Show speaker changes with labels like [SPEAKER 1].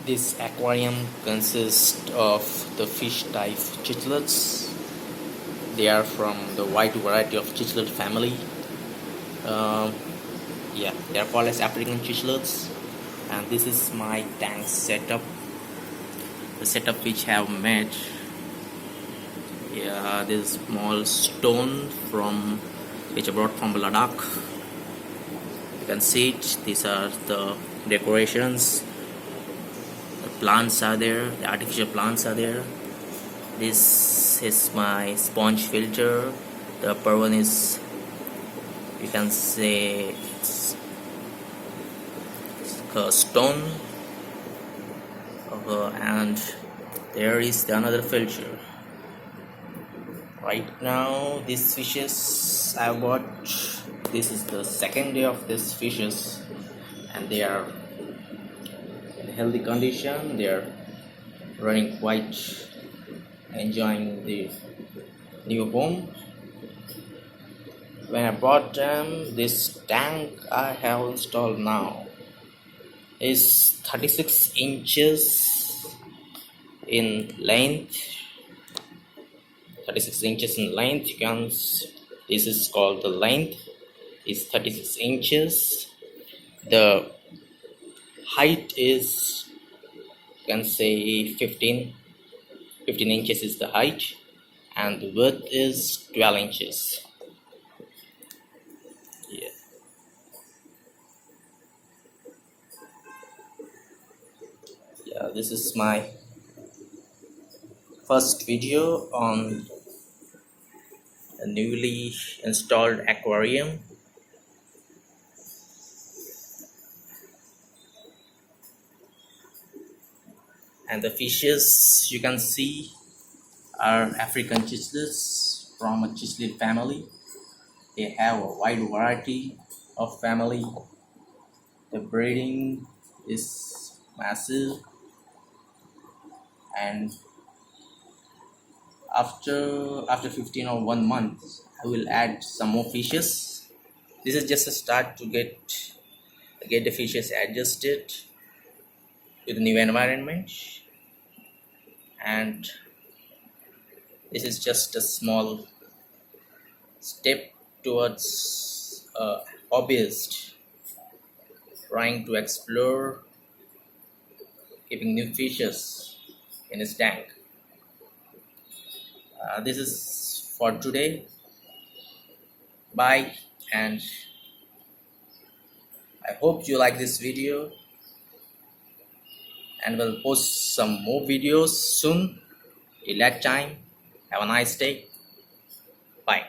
[SPEAKER 1] This aquarium consists of the fish type Cichlids. They are from the wide variety of Cichild family. Um, yeah, they are called as African Cichlids. And this is my tank setup. The setup which I have made. Yeah, this small stone from which I brought from Ladakh. You can see it. These are the decorations. The plants are there. The artificial plants are there. This is my sponge filter. The upper one is, you can say, it's a stone. And there is the another filter. Right now these fishes I bought, this is the second day of these fishes, and they are in healthy condition. They are running quite, enjoying the new home. When I bought them, this tank I have installed now is 36 inches in length. 36 inches in length. This is called the length is 36 inches. The height is, you can say, 15 inches is the height, and the width is 12 inches. Yeah, this is my first video on a newly installed aquarium. And the fishes you can see are African Cichlids from a Cichlid family. They have a wide variety of family. The breeding is massive, and after 15 or 1 month I will add some more fishes. This is just a start to get the fishes adjusted to the new environment, and this is just a small step towards a hobbyist trying to explore keeping new fishes in his tank. This is for today. Bye, and I hope you like this video, and we'll post some more videos soon. Till that time, have a nice day. Bye.